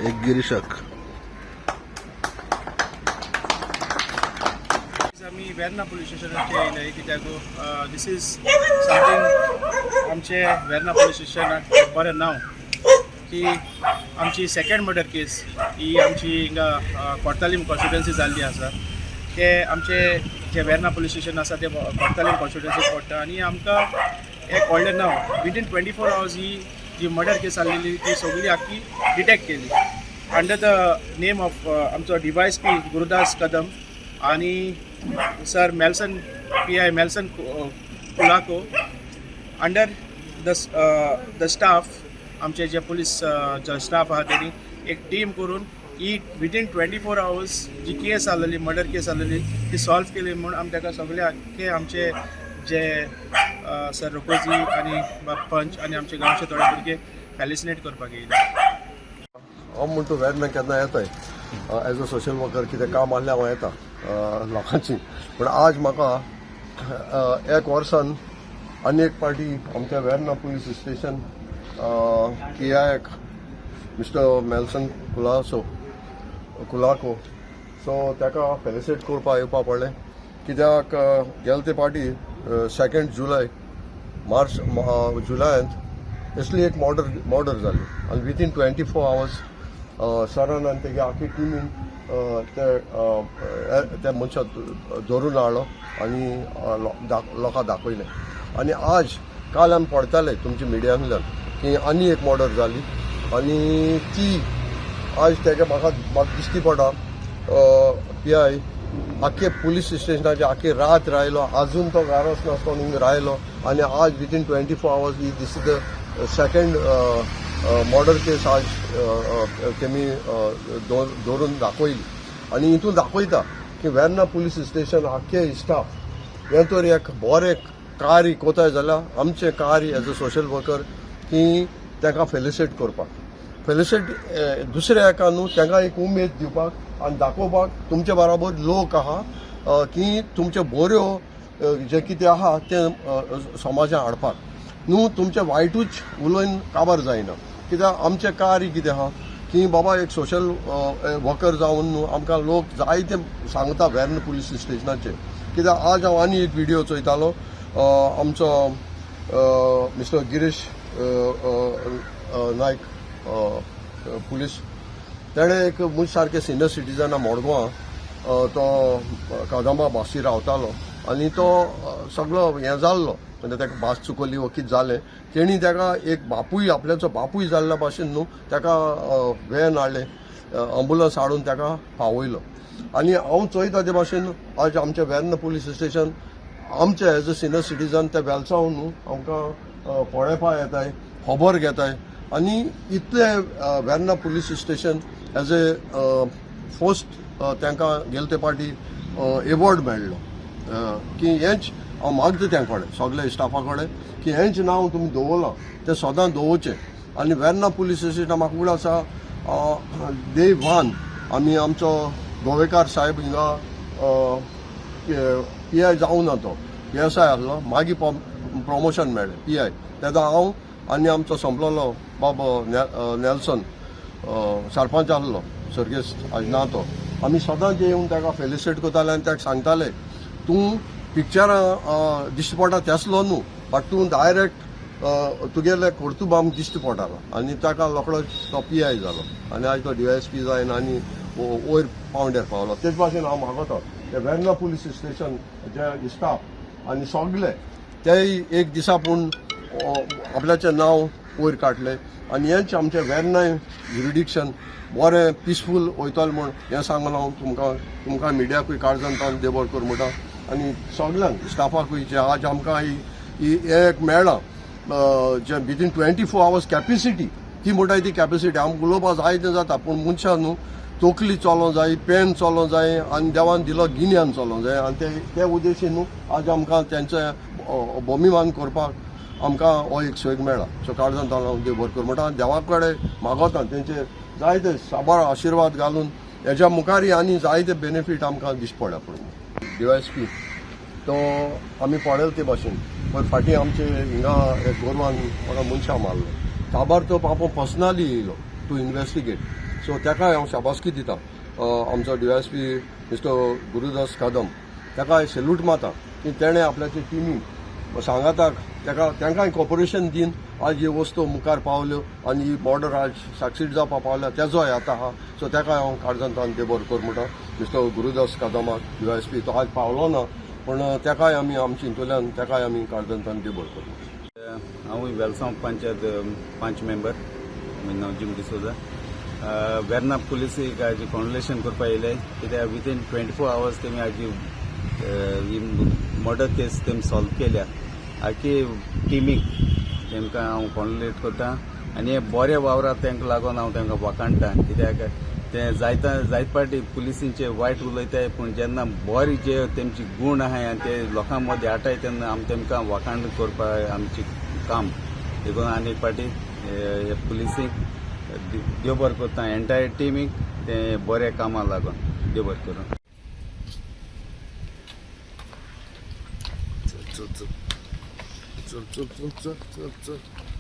एक गिरीशक आम्ही वेर्ना पुलीस स्टेशनाचे येयले कित्याक दीस इज समथींग आमचे वेर्ना पुलीस स्टेशनाक बरें नांव की आमची सेकंड मर्डर केस ही आमची हिंगा कोर्तालीम कॉन्स्टिट्युएन्सी जाल्ली आसा ते आमचे जे वेर्ना पुलीस स्टेशन आसा ते कोर्तालीम कॉन्स्टिट्युएन्सी पडटा आनी आमकां एक व्हडलें नांव विदीन 24 hours ही जी मर्डर केस आसलेली ती सगळी आख्खी डिटेक्ट केली अंडर द नेम ऑफ आमचो DYSP गुरुदास कदम आणि sir Melson PI Melson Colaco under the staff आमचे जे पुलीस जो स्टाफ आहा तेणी एक टीम करून ही विदीन 24 hours जी केस आसलेली मर्डर केस आसलेली ती सॉल्व केली म्हणून आमी ताका सगळे आख्खे आमचे जे सर रोकोजी आणि पंच आणि आमचे गांवचे थोडे भुरगे फॅलिसिनेट करपाक येयले. हांव म्हणटा वेर्ना केन्ना येताय एज अ सोशल वर्कर कितें काम आसलें हांव येता लोकांची पूण आज म्हाका एक वर्सान आनी एक पार्टी आमच्या वेर्ना पुलीस स्टेशन PIक मिस्टर मेल्सन कुलाको सो ताका फेलिसिट करपाक येवपा पडलें कित्याक गेले ते पार्टी 2 जुलय जुलयात असली एक मर्डर जाली आनी विदीन 24 hours सरान आनी तेगे आख्खी टिमीन त्या मनशाक धरून हाडलो आनी लोकांक दाखयलें आनी आज काल आमी पळताले तुमच्या मिडियांतल्यान की आनी एक मर्डर जाली आनी ती आज तेगे म्हाका दिश्टी पडटा PI आख्खे पुलीस स्टेशनाचे आख्खी रात रायलो अजून तो गारोस नासतना हिंग रायलो आनी आज विदीन 24 hours ही this is the second murder case आज तेमी धरून दाखयली आनी हितून दाखयता की वेर्ना पुलीस स्टेशन आख्खे स्टाफ हे तर एक बरें कार्य कोताय जाल्यार आमचें कार्य एज अ सोशल वर्कर की ताका फेलिसिट करपाक फेलिसिट दुसऱ्या एका न्हू तांकां एक उमेद दिवपाक आनी दाखोवपाक तुमचे बरोबर लोक आहा की तुमच्यो बऱ्यो जे कितें आहा ते समाजान हाडपाक न्हू तुमचे वायटूच उलोवन काबार जायना कित्याक आमचें कार्य कितें आहा की बाबा एक सोशल वर्कर जावन न्हू आमकां लोक जायते सांगता वेर्ना पुलीस स्टेशनाचे कित्याक आज हांव आनी एक व्हिडिओ चोयतालो आमचो मिस्टर गिरीश नायक पुलीस तेणें एक मुज सारके सिनियर सिटीजन मडगांवां तो कदंबा भाशी रावतालो आनी तो सगळो हें जाल्लो म्हणजे ताका भास चुकली वा कितें जालें तेणी ताका एक बापूय आपल्याचो बापूय जाल्ल्या भाशेन न्हू ताका व्हॅन हाडलें अँब्युलन्स हाडून ताका पावयलो आनी हांव चोयता ते भाशेन आज आमचें वेर्ना पुलीस स्टेशन आमचे एज अ सिनियर सिटीजन ते वेलसावन न्हू आमकां पळोवपा येताय खबर घेताय आनी इतले Verna police station as a first तांकां गेले ते पार्टी एवॉर्ड मेळ्ळो की हेंच हांव मागता त्या कडेन सगळे स्टाफा कडेन की हेंचें नांव तुमी दवरलां तें सदां दवरचें आनी वेर्ना पुलीस स्टेशन म्हाका उगड आसा डे 1 आमी आमचो गोवेकार साहेब हिंगा PI जावना तो PSI आहलो मागीर प्रमोशन मेळ्ळें PI तेन्ना हांव आनी आमचो संपलोलो बाब नेल्सन सरपंच आहलो सर्गेस्त आज ना तो आमी सदां जे येवन ताका फेलिसिट करताले आनी ताका सांगताले तूं पिक्चरां दिश्टी पडटा तेसलो न्हू बट तूं डायरेक्ट तुगेले कर्तूब आमकां दिश्टी पडटालो आनी ताका रोखडो तो PI जालो आनी आज तो DYSP जायन आनी वयर पावंड्यार पावलो तेच भाशेन हांव मागता ते वेर्ना पुलीस स्टेशन जे स्टाफ आनी सगळे तेय एक दिसा पूण आपल्याचें नांव वयर काडलें आनी हेंच आमचें वेर्ना ज्युरिडिक्शन बरें पिसफूल वयतलें म्हूण हें सांगून हांव तुमकां मिडियाकूय काळजांतान देवर कर म्हणटा आनी सगळ्यांक स्टाफाकूय जे आज आमकां ही एक मेळ्ळां जे विदीन 24 hours कॅपेसिटी ती म्हणटा ती कॅपेसिटी आमकां उलोवपा जायतें जाता पूण मनशां न्हू तोकली चलोवंक जाय पेन चलोवंक जाय आनी देवान दिलो गिन्यान चलोवंक जाय आनी ते उद्देशीन न्हू आज आमकां तेंचें भोमिमान करपाक आमकां हो एक सैक मेळ्ळा सो काळजांतान हांव देव बरें कर म्हणटा देवा कडेन मागोता तेंचे जायते साबार आशिर्वाद घालून हेज्या मुखारी आनी जायते बेनिफीट आमकां दिश्टी पडल्या पळय DYSP तो आमी पळयले ते भाशेन पण फाटीं आमचे हिंगा एक गोरवान म्हाका मनशां मारलो ताबडतोब हांव पर्सनली येयलो टू इन्वेस्टिगेट सो ताकाय हांव शाबासकी दिता आमचो DYSP मिस्टर गुरुदास कदम ताका सॅल्यूट मारता की तेणें आपल्याचे टिमी सांगाताक तांकांय कॉपरेशन दिन आज ही वस्तू मुखार पावल्यो आनी ही बॉर्डर आज सक्सीड जावपा पावल्या तेजोय आतां आहा सो ताका हांव काळजांतल्यान देबर कर म्हणटा मिस्टर गुरुदास कदमाक DYSP तो आज पावलो ना पूण ताकाय आमी आमचे हितूंतल्यान ताकाय आमी काळजांतल्यान देबर करता हांव वेलसांव पंचायत 5 मेंबर म्हजें नांव जिम डिसोजा वेर्ना पुलिसीक हाजी कॉन्वलेशन करपा येयले कित्याक विथीन 24 hours तेमी हाजी मर्डर केस तेमी सॉल्व केल्या आख्खी टिमीक तेमकां हांव कॉन्वलेट करता आनी हे बरे वावरात तांकां लागून हांव तांकां वखाणटा कित्याक ते जायत पाटी पुलिसींचे वायट उलयताय पूण जेन्ना बरे जे तेमचे गूण आहाय आनी ते लोकां मदीं हाडटाय तेन्ना आमी तेमकां वखाण करपा आमचें काम देखून आनी एक पाटी हे पुलिसीक देव बरें करता एंटायर टिमीक ते बरे कामां लागून देव बरें करूं चल